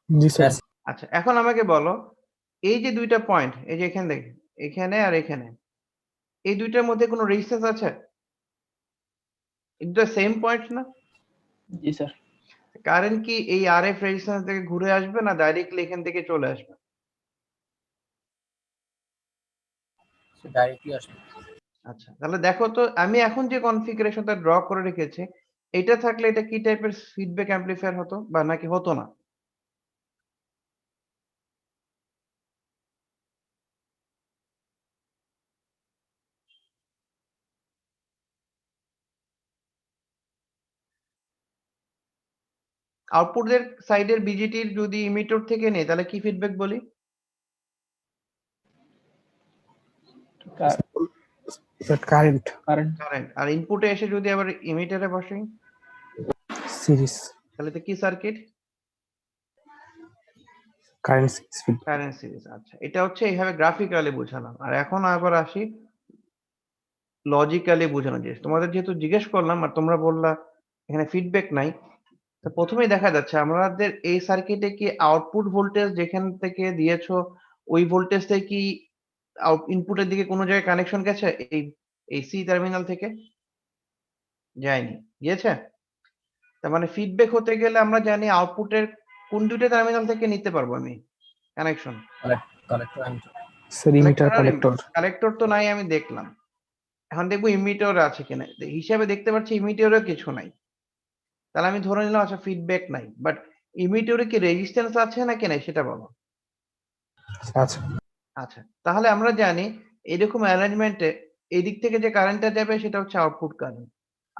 জি স্যার। আচ্ছা, এখন আমাকে বলো, এই যে দুইটা পয়েন্ট, এই যে এখানে দেখে, এখানে আর এখানে, এই দুইটার মধ্যে কোনো রেজিস্ট্যান্স আছে? এটা সেম পয়েন্ট না? জি স্যার কারেন্ট কি এই আরএফ রেজিস্ট্যান্স থেকে ঘুরে আসবে না ডাইরেক্টলি এখান থেকে চলে আসবে? ডাইরেক্টলি আসবে। আচ্ছা, তাহলে দেখো তো আমি এখন যে কনফিগারেশনটা ড্র করে রেখেছি, এটা থাকলে এটা কি টাইপের ফিডব্যাক অ্যাম্পলিফায়ার হতো বা নাকি হতো না? আউটপুটের সাইডের বিজিটির যদি ইমিটর থেকে নেই তাহলে কি ফিডব্যাক বলি? Sir current current current. আর ইনপুটে এসে যদি আবার ইমিটারে বসাই সিরিজ। তাহলে তো কি circuit? Current series feedback. Current series. আচ্ছা, এটা হচ্ছে এইভাবে গ্রাফিক্যালি বোঝালাম। আর এখন আবার আসি লজিক্যালি বোঝানো জিনিস। তোমাদের যেহেতু জিজ্ঞেস করলাম আর তোমরা বললা এখানে ফিডব্যাক নাই, তো প্রথমেই দেখা যাচ্ছে আমাদের এই সার্কিটে কি আউটপুট ভোল্টেজ যেখান থেকে দিয়েছো ওই ভোল্টেজ থেকে কি ইনপুটের দিকে কোনো জায়গায় কানেকশন গেছে? এই এই সি টার্মিনাল থেকে যায়নি, গিয়েছে? তার মানে ফিডব্যাক হতে গেলে আমরা জানি আউটপুটের কোন দুইটা টার্মিনাল থেকে নিতে পারবো আমি connection? Collector emitter. Sir emitter collector. Collector তো নাই, আমি দেখলাম। এখন দেখবো ইমিটর আছে কিনা, হিসাবে দেখতে পাচ্ছি ইমিটরে কিছু নাই, তাহলে আমি ধরে নিলাম আচ্ছা ফিডব্যাক নাই। বাট ইমিটরে কি রেজিস্ট্যান্স আছে নাকি নাই সেটা বলো। আচ্ছা। আচ্ছা, তাহলে আমরা জানি এরকম অ্যারেঞ্জমেন্টে এই দিক থেকে যে কারেন্টটা যাবে সেটা হচ্ছে আউটপুট কারেন্ট,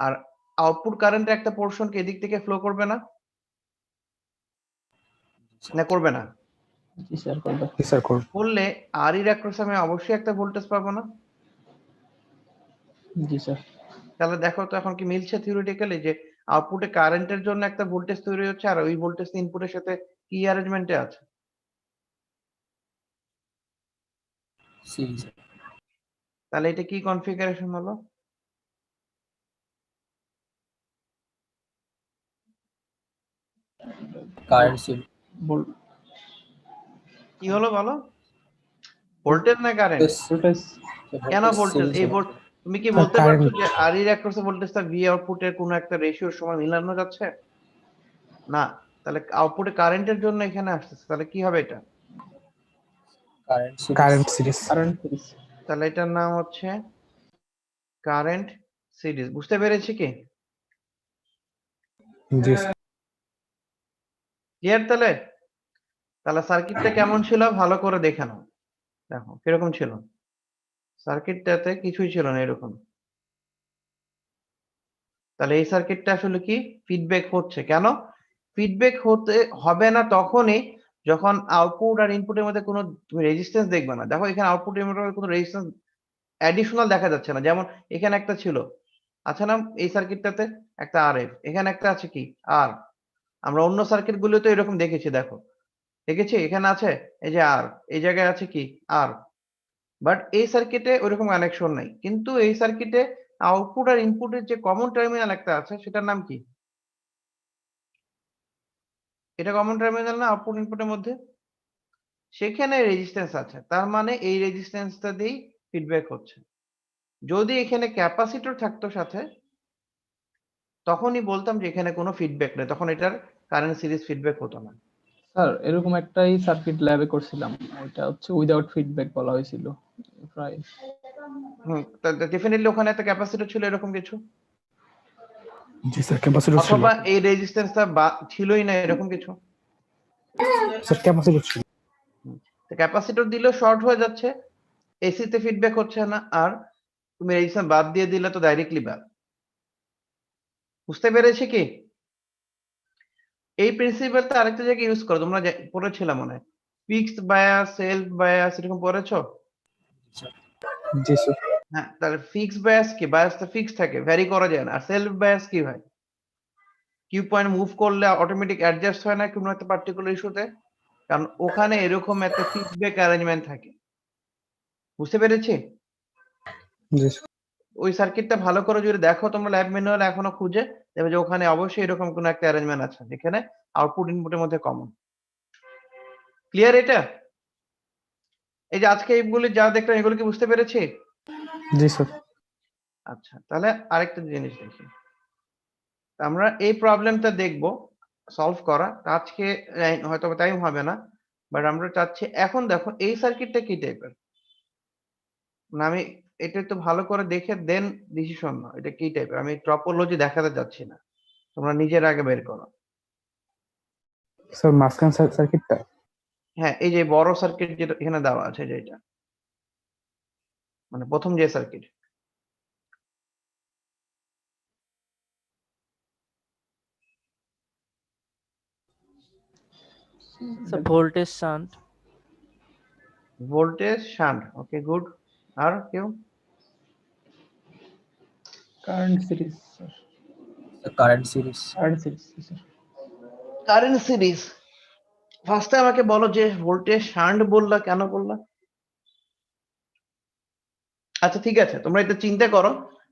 আর আউটপুট কারেন্টের একটা পোর্শন কি এদিক থেকে ফ্লো করবে না? না করবে না? জি স্যার করবে জি স্যার করুন। করলে আর এর অ্যাক্রস আমি অবশ্যই একটা ভোল্টেজ পাবো না? জি স্যার তাহলে দেখো তো এখন কি মিলছে থিওরিটিক্যালি যে আউটপুটে কারেন্টের জন্য একটা ভোল্টেজ তৈরি হচ্ছে আর ওই ভোল্টেজ ইনপুটের সাথে কি অ্যারেঞ্জমেন্টে আছে? সিরিজ। তাহলে এটা কি কনফিগারেশন হলো? কারেন্ট সিরিজ ভোল- কি হলো বলো? ভোল্টেজ না কারেন্ট? ভোল্টেজ কেন ভোল্টেজ? এই তুমি কি বলতে current. পারছো যে আর এর অ্যাক্রসে ভোল্টেজটা ভি আউটপুটের কোনো একটা রেশিওর সময় মিলানো যাচ্ছে? না। তাহলে আউটপুটে কারেন্টের জন্য এখানে আসতেছে, তাহলে কি হবে এটা? Current series Current series. Current series. তাহলে এটার নাম হচ্ছে কারেন্ট সিরিজ। বুঝতে পেরেছি কি? জি স্যার। ক্লিয়ার তাহলে? তাহলে সার্কিটটা কেমন ছিল ভালো করে দেখে নাও। দেখো কিরকম ছিল। সার্কিটটাতে কিছুই ছিল না এরকম। তাহলে এই সার্কিটটা আসলে কি ফিডব্যাক হচ্ছে? কেন ফিডব্যাক হতে হবে না? তখনই যখন আউটপুট আর ইনপুটের মধ্যে কোনো তুমি রেজিস্ট্যান্স দেখবে না। দেখো এখানে আউটপুট ইনপুটের মধ্যে কোনো রেজিস্ট্যান্স অ্যাডিশনাল দেখা যাচ্ছে না। যেমন এখানে একটা ছিল, আচ্ছা না, এই সার্কিটটাতে একটা আরএফ, এখানে একটা আছে কি আর। আমরা অন্য সার্কিট গুলোতে এরকম দেখেছি, দেখো দেখেছি এখানে আছে এই যে আর, এই জায়গায় আছে কি আর। বাট এই সার্কিটে ওইরকম কানেকশন নাই, কিন্তু এই সার্কিটে আউটপুট আর ইনপুটের যে কমন টার্মিনাল একটা আছে সেটার নাম কি? এটা কমন টার্মিনাল না আউটপুট ইনপুটের মধ্যে? সেখানে রেজিস্ট্যান্স আছে, তার মানে এই রেজিস্ট্যান্সটা দিয়েই ফিডব্যাক হচ্ছে। যদি এখানে ক্যাপাসিটর থাকতো সাথে তখনই বলতাম যে এখানে কোনো ফিডব্যাক নেই, তখন এটার কারেন্ট সিরিজ ফিডব্যাক হতো না। স্যার এরকম একটাই সার্কিট ল্যাবে করছিলাম, ওইটা হচ্ছে উইদাউট ফিডব্যাক বলা হয়েছিল প্রায়। ডেফিনেটলি ওখানে একটা ক্যাপাসিটর ছিল এরকম কিছু, জি স্যার, ক্যাপাসিটর ছিল। অথবা এই রেজিস্ট্যান্সটা ছিলই না এরকম কিছু। স্যার ক্যাপাসিটর ছিল। তো ক্যাপাসিটর দিলেও শর্ট হয়ে যাচ্ছে, এসি তে ফিডব্যাক হচ্ছে না, আর তুমি রেজিস্ট্যান্স বাদ দিয়ে দিলে তো ডাইরেক্টলি বাদ। বুঝতে পেরেছি কি? এই প্রিন্সিপালটা আরেকটা জায়গায় ইউজ করো, তোমরা পড়েছিলে মনে হয়, ফিক্সড বায়াস, সেলফ বায়াস, এরকম পড়েছো? জি স্যার। হ্যাঁ, তাহলে ফিক্সড বায়াস কি? বায়াসটা ফিক্সড থাকে, ভ্যারি করা যায় না। আর সেলফ বায়াস কি হয়? কিউ পয়েন্ট মুভ করলে অটোমেটিক অ্যাডজাস্ট হয় না কোনো একটা পার্টিকুলার ইস্যুতে, কারণ ওখানে এরকম একটা ফিডব্যাক অ্যারেঞ্জমেন্ট থাকে। বুঝতে পেরেছি? জি স্যার। ওই সার্কিটটা ভালো করে যদি দেখো তোমরা ল্যাব ম্যানুয়াল এখনো খুঁজে দেখবে যে ওখানে অবশ্যই এরকম কোনো একটা অ্যারেঞ্জমেন্ট আছে যেখানে আউটপুট ইনপুটের মধ্যে কমন। ক্লিয়ার এটা? এই যে আজকে এইগুলি যা দেখলাম এগুলো কি বুঝতে পেরেছি? জি স্যার। আচ্ছা, তাহলে আরেকটা জিনিস দেখি। আমরা এই প্রবলেমটা দেখব সলভ করা। আজকে হয়তো টাইম হবে না, বাট আমরা চাচ্ছি এখন দেখো এই সার্কিটটা কি টাইপের। না আমি এটা একটু ভালো করে দেখে দেন ডিসিশন নাও এটা কি টাইপের। আমি টপোলজি দেখাতে যাচ্ছি না, তোমরা নিজের আগে বের করো। স্যার মাঝখান সার্কিটটা। হ্যাঁ, এই যে বড় সার্কিট যেটা এখানে দেওয়া আছে, যে এটা মানে প্রথম যে circuit. Sir voltage shunt. Voltage shunt, okay good. আর কেউ? Current series sir. Current series current series sir. Current series. ফার্স্টে আমাকে বলো যে ভোল্টেজ শান্ট বললা, কেন বললা? আচ্ছা ঠিক আছে, তোমরা এটা চিন্তা করো।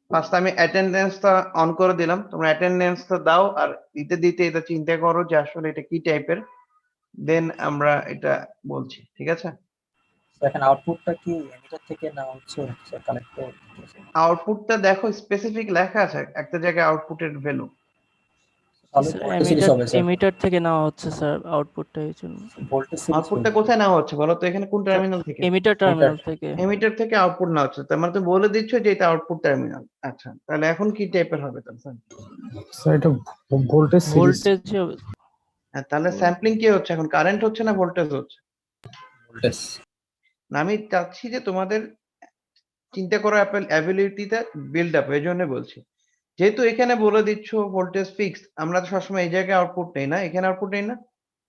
ফার্স্ট আমি অ্যাটেন্ডেন্সটা অন করে দিলাম, তোমরা অ্যাটেন্ডেন্সটা দাও, আর দিতে দিতে এটা চিন্তা করো যে আসলে এটা কি টাইপের, দেন আমরা এটা বলছি, ঠিক আছে? এখানে আউটপুটটা কি এমিটার থেকে না হচ্ছে স্যার কালেক্টর? আউটপুটটা দেখো স্পেসিফিক লেখা আছে একটা জায়গায় আউটপুটের ভ্যালু। তাহলে স্যার ভোল্টেজ সিরিজ হবে স্যার। এমিটার থেকে নেওয়া হচ্ছে স্যার আউটপুটটা, এই জন্য। ভোল্টেজ সিরিজ আউটপুটটা কোথায় নেওয়া হচ্ছে বলো তো, এখানে কোন টার্মিনাল থেকে? এমিটার টার্মিনাল থেকে। এমিটার থেকে আউটপুট নেওয়া হচ্ছে, তার মানে তুমি বলে দিচ্ছ যে এটা আউটপুট টার্মিনাল। আচ্ছা, তাহলে এখন কি টাইপের হবে তাহলে? স্যার এটা ভোল্টেজ সিরিজ। ভোল্টেজ হ্যাঁ, তাহলে স্যাম্পলিং কি হচ্ছে এখন, কারেন্ট হচ্ছে না ভোল্টেজ হচ্ছে? ভোল্টেজ। না, আমি চাচ্ছি যে তোমাদের চিন্তা করার অ্যাবিলিটিটা বিল্ড আপ, এই জন্য বলছি। যেহেতু এখানে বলে দিচ্ছ ভোল্টেজ ফিক্সড, আমরা তো সবসময় এই জায়গায় আউটপুট নেই না, এখানে আউটপুট নেই না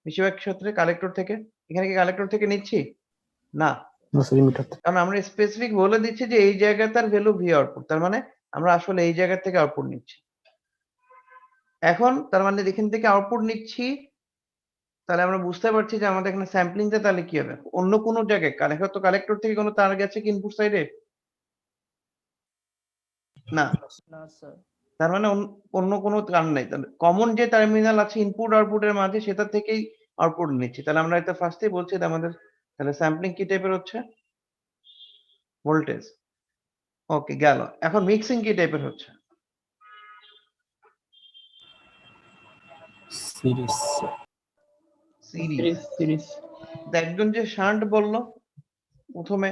বেশিরভাগ ক্ষেত্রে কালেক্টর থেকে। এখানে কি কালেক্টর থেকে নিচ্ছি? না, স্যার এমিটার থেকে। কারণ আমরা স্পেসিফিক বলে দিচ্ছি যে এই জায়গায় তার ভ্যালু ভি আউটপুট, তার মানে আমরা আসলে এই জায়গা থেকে আউটপুট নিচ্ছি। এখন তার মানে এখান থেকে আউটপুট নিচ্ছি, তাহলে আমরা বুঝতে পারছি যে আমাদের এখানে স্যাম্পলিংটা তাহলে কি হবে, অন্য কোনো জায়গায় কালেক্টর, তো কালেক্টর থেকে কোনো তার গেছে কি ইনপুট সাইডে? না, না স্যার। তার মানে অন্য কোনো কারণ নাই। তাহলে কমন যে টার্মিনাল আছে ইনপুট আউটপুটের মাঝে সেটা থেকেই আউটপুট নিচ্ছি। তাহলে আমরা এটা ফার্স্টেই বলছি যে আমাদের তাহলে স্যাম্পলিং কি টাইপের হচ্ছে? ভোল্টেজ। ওকে গেল। এখন মিক্সিং কি টাইপের হচ্ছে? Series series. সিরিজ একজন যে শান্ট বললো প্রথমে,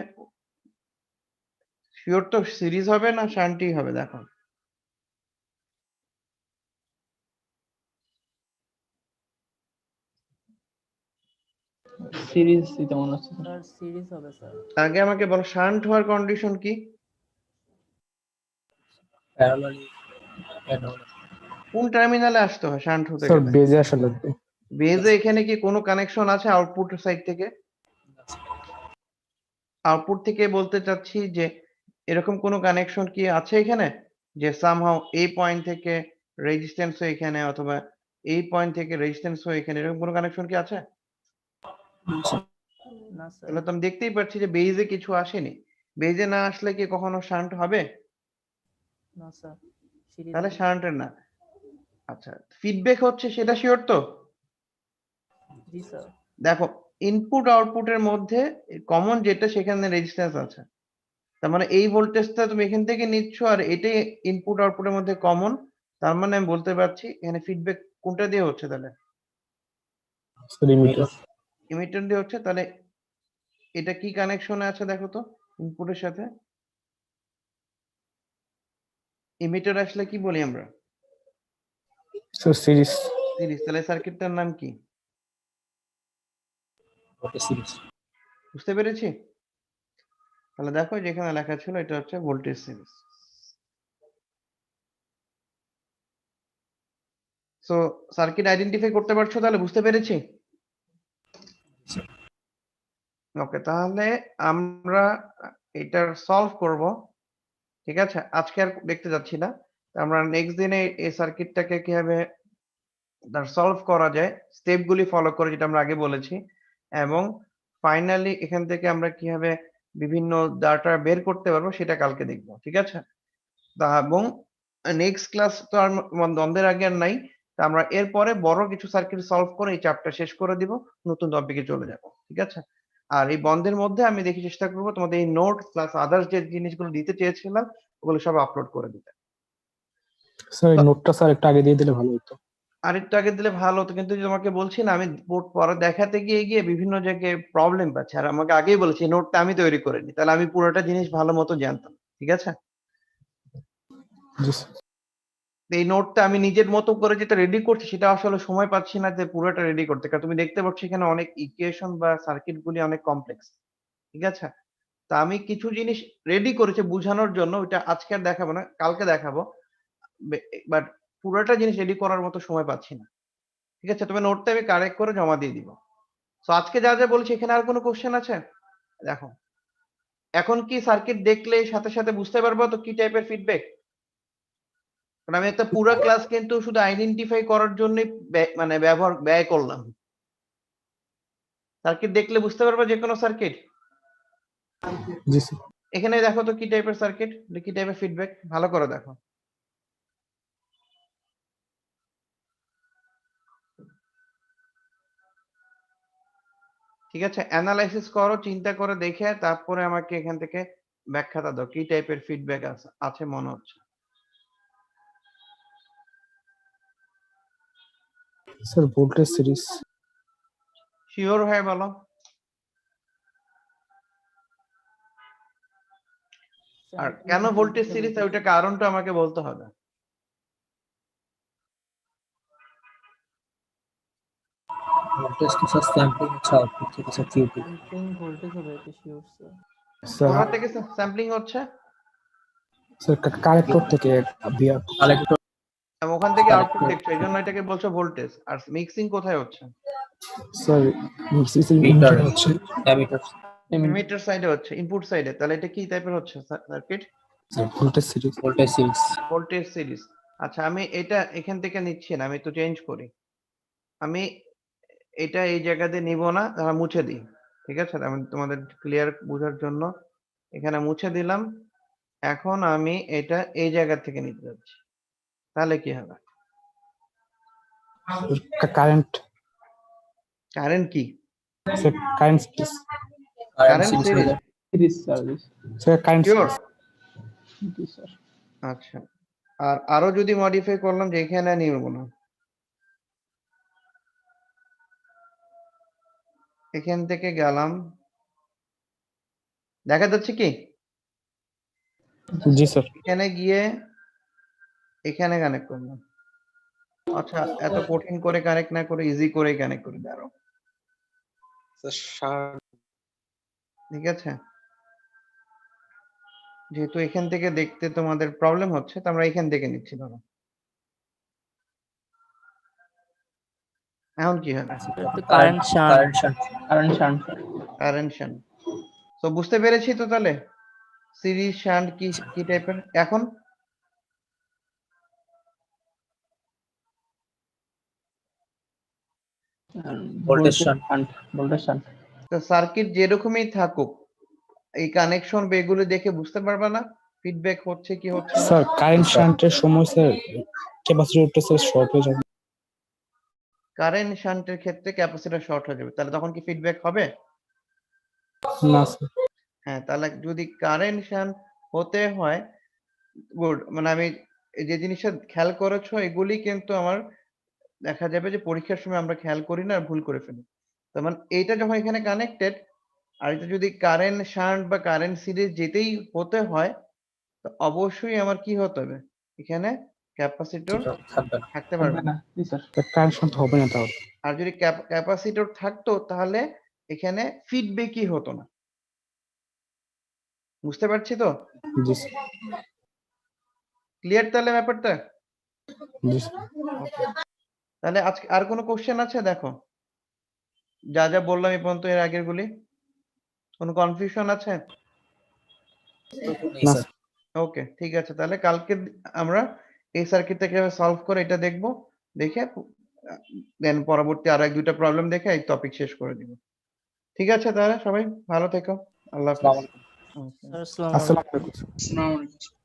শিওর তো সিরিজ হবে না শান্টই হবে? দেখো সিরিজ দিতে মনে হচ্ছে স্যার। স্যার সিরিজ হবে স্যার। আগে আমাকে বলো শান্ট হওয়ার কন্ডিশন কি? প্যারালালি অ্যাড হবে। কোন টার্মিনালে আসতে হয় শান্ট হতে স্যার গেলে? বেজে আসা লাগবে। বেজে এখানে কি কোনো কানেকশন আছে আউটপুট সাইড থেকে? আউটপুট থেকে বলতে চাচ্ছি যে এরকম কোনো কানেকশন কি আছে এখানে, যে সামহাউ এই পয়েন্ট থেকে রেজিস্ট্যান্স হয়ে এখানে অথবা এই পয়েন্ট থেকে রেজিস্ট্যান্স হয়ে এখানে, এরকম কোনো কানেকশন কি আছে? না স্যার। তাহলে তো আমি দেখতেই পাচ্ছি যে বেজে কিছু আসেনি। বেজে না আসলে কি কখনো শান্ট হবে? না স্যার সিরিজ তাহলে শান্টের না। আচ্ছা, ফিডব্যাক হচ্ছে সেটা শিওর তো? জি স্যার। দেখো ইনপুট আউটপুটের মধ্যে কমন যেটা সেখানে রেজিস্ট্যান্স আছে। তার মানে এই ভোল্টেজটা তুমি এখান থেকে নিচ্ছ আর এটাই ইনপুট আউটপুটের মধ্যে কমন। তার মানে আমি বলতে পারছি এখানে ফিডব্যাক কোনটা দিয়ে হচ্ছে? তাহলে স্যার ইমিটার। ইমিটার দিয়ে হচ্ছে। তাহলে এটা কি কানেকশনে আছে দেখো তো ইনপুটের সাথে? ইমিটার আসলে কি বলি আমরা? Sir series. সিরিজ। তাহলে সার্কিটটার নাম কি? ওটা সিরিজ। বুঝতে পেরেছি? তাহলে দেখো যেখানে লেখা ছিল এটা হচ্ছে voltage series. So circuit identify করতে পারছো? তাহলে বুঝতে পেরেছি? ওকে, তাহলে আমরা এটার সলভ করব। ঠিক আছে, আজকে আর দেখতে যাচ্ছি না। আমরা নেক্সট দিনে এই সার্কিটটাকে কিভাবে তার সলভ করা যায় স্টেপগুলি ফলো করে, যেটা আমরা আগে বলেছি, এবং ফাইনালি এখান থেকে আমরা কিভাবে বিভিন্ন ডাটা বের করতে পারবো সেটা কালকে দেখবো। ঠিক আছে? তা এবং নেক্সট ক্লাস তো আর দ্বন্দ্বের আগে আর নাই। তা আমরা এরপরে বড় কিছু সার্কিট সলভ করে এই চ্যাপ্টার শেষ করে দিব, নতুন টপিকে চলে যাব। ঠিক আছে? আর এই বন্ধের মধ্যে আমি দেখি চেষ্টা করবো তোমাদের এই নোট প্লাস আদার্স যে জিনিসগুলো দিতে চেয়েছিলাম ওগুলো সব আপলোড করে দিতে। স্যার এই নোটটা স্যার একটু আগে দিয়ে দিলে ভালো হতো। আরেকটু আগে দিলে ভালো হতো, কিন্তু তোমাকে বলছি না আমি বোর্ড পরে দেখাতে গিয়ে গিয়ে বিভিন্ন জায়গায় প্রবলেম পাচ্ছি। আর আমাকে আগেই বলেছি নোটটা আমি তৈরি করিনি, তাহলে আমি পুরোটা জিনিস ভালো মতো জানতাম। ঠিক আছে? জি স্যার। এই নোটটা আমি নিজের মতো করে যেটা রেডি করছি সেটা আসলে সময় পাচ্ছি না যে পুরোটা রেডি করতে, কারণ তুমি দেখতে পাচ্ছ এখানে অনেক ইকুয়েশন বা সার্কিট গুলি অনেক কমপ্লেক্স। ঠিক আছে? তা আমি কিছু জিনিস রেডি করেছি বোঝানোর জন্য, ওইটা আজকে আর দেখাবো না, কালকে দেখাবো। বাট পুরোটা জিনিস রেডি করার মতো সময় পাচ্ছি না। ঠিক আছে? তবে নোটটা আমি কারেক্ট করে জমা দিয়ে দিব। তো আজকে যা যা বলছি এখানে আর কোনো কোশ্চেন আছে? দেখো এখন কি সার্কিট দেখলে সাথে সাথে বুঝতে পারবো তো কি টাইপের ফিডব্যাক? কারণ আমি একটা পুরো ক্লাস কিন্তু শুধু আইডেন্টিফাই করার জন্য মানে ব্যয় করলাম। সার্কিট দেখলে বুঝতে পারবে যে কোনো সার্কিট? জি স্যার। এখানে দেখো তো কি টাইপের সার্কিট, কি টাইপের ফিডব্যাক, ভালো করে দেখো। ঠিক আছে? অ্যানালাইসিস করো, চিন্তা করে দেখে তারপরে আমাকে এখান থেকে ব্যাখ্যাটা দাও কি টাইপের ফিডব্যাক আছে মনে হচ্ছে। Sir voltage series. শিওর হয়ে বলো। আর কেন ভোল্টেজ সিরিজ ওইটা কারণটা আমাকে বলতে হবে। ভোল্টেজ তো স্যার স্যাম্পলিং হচ্ছে আউটপুট থেকে স্যার কিউ2। স্যাম্পলিং ভোল্টেজ হবে এটা শিওর স্যার। স্যার কোথা থেকে স্যাম্পলিং হচ্ছে? স্যার কালেক্টর থেকে বিয়ার। কালেক্টর এবং ওখান থেকে আউটপুট কালেক্টর দেখছো, এই জন্য এটাকে বলছো ভোল্টেজ। আর মিক্সিং কোথায় হচ্ছে? স্যার মিক্সিং মিটার হচ্ছে অ্যামিটার। এমিটার সাইডে হচ্ছে, ইনপুট সাইডে। তাহলে এটা কি টাইপের হচ্ছে circuit? Sir voltage series. Voltage series. Voltage series. আচ্ছা আমি এটা এখান থেকে নিচ্ছি না, আমি তো চেঞ্জ করি। আমি এটা এই জায়গাতে নিব না, মুছে দিই। ঠিক আছে? আমি তোমাদের ক্লিয়ার বোঝার জন্য এখানে মুছে দিলাম। এখন আমি এটা এই জায়গা থেকে নিতে যাচ্ছি। তাহলে কি হবে? কারেন্ট কারেন্ট কি? Sir current series current series. Series service. Sir current sure? Series জি স্যার। আচ্ছা, আর আরো যদি মডিফাই করলাম যে এখানে নিব না, এখান থেকে গেলাম, দেখা যাচ্ছে কি জি স্যার এখানে গিয়ে এখানে কানেক্ট করলাম। আচ্ছা, এত কঠিন করে কানেক্ট না করে ইজি করে কানেক্ট করে দাঁড়ো, ঠিক আছে? যেহেতু এখান থেকে দেখতে তোমাদের প্রবলেম হচ্ছে, তো আমরা এখান থেকে নিচ্ছি। ধরো এখন কি হবে? Current shunt. Current shunt. Current shunt. Current shunt. তো বুঝতে পেরেছি তো তাহলে সিরিজ শান্ট কি কি টাইপের। এখন ভোল্টেজ শান্ট। Voltage shunt. তো সার্কিট যেরকমই থাকুক, এই কানেকশন বা এগুলো দেখে বুঝতে পারবে না ফিডব্যাক হচ্ছে কি হচ্ছে না। স্যার কারেন্ট শান্টের সময় স্যার ক্যাপাসিটরটা স্যার শর্ট হয়ে যাবে। কারেন্ট শান্টের ক্ষেত্রে ক্যাপাসিটর শর্ট হয়ে যাবে, তাহলে তখন কি ফিডব্যাক হবে? না স্যার হ্যাঁ, তাহলে যদি কারেন্ট শান্ট হতে হয়, গুড, মানে আমি এই যে জিনিসটা খেয়াল করেছো এগুলি কিন্তু আমার দেখা যাবে যে পরীক্ষার সময় আমরা খেয়াল করি না আর ভুল করে ফেলি। তার মানে এইটা যখন এখানে কানেক্টেড, আর এটা যদি কারেন্ট শান্ট বা কারেন্ট সিরিজ যেতেই হতে হয়, তো অবশ্যই আমার কি হতে হবে, এখানে ক্যাপাসিটর থাকবে না। থাকতে পারবে থাকবে না। না। জি স্যার। কারেন্ট শান্ট হবে না তাহলে। আর যদি ক্যাপাসিটর থাকতো তাহলে এখানে ফিডব্যাকই হতো না। বুঝতে পারছি তো? জি স্যার ক্লিয়ার তাহলে ব্যাপারটা? জি স্যার ওকে, তাহলে আজকে আর কোনো কোশ্চেন আছে? দেখো যা যা বললাম এই পর্যন্ত, এর আগের গুলি, কোনো কনফিউশন আছে? নেই না স্যার। ওকে, ঠিক আছে, তাহলে কালকে আমরা এই সার্কিটটা কিভাবে সলভ করে এটা দেখবো, দেখে দেন পরবর্তী আর এক দুইটা প্রবলেম দেখে এই টপিক শেষ করে দিব। ঠিক আছে, তাহলে সবাই ভালো থেকো। আল্লাহ হাফেজ। আসসালামু আলাইকুম। Okay. স্যার আসসালামু আলাইকুম। আসসালামু আলাইকুম।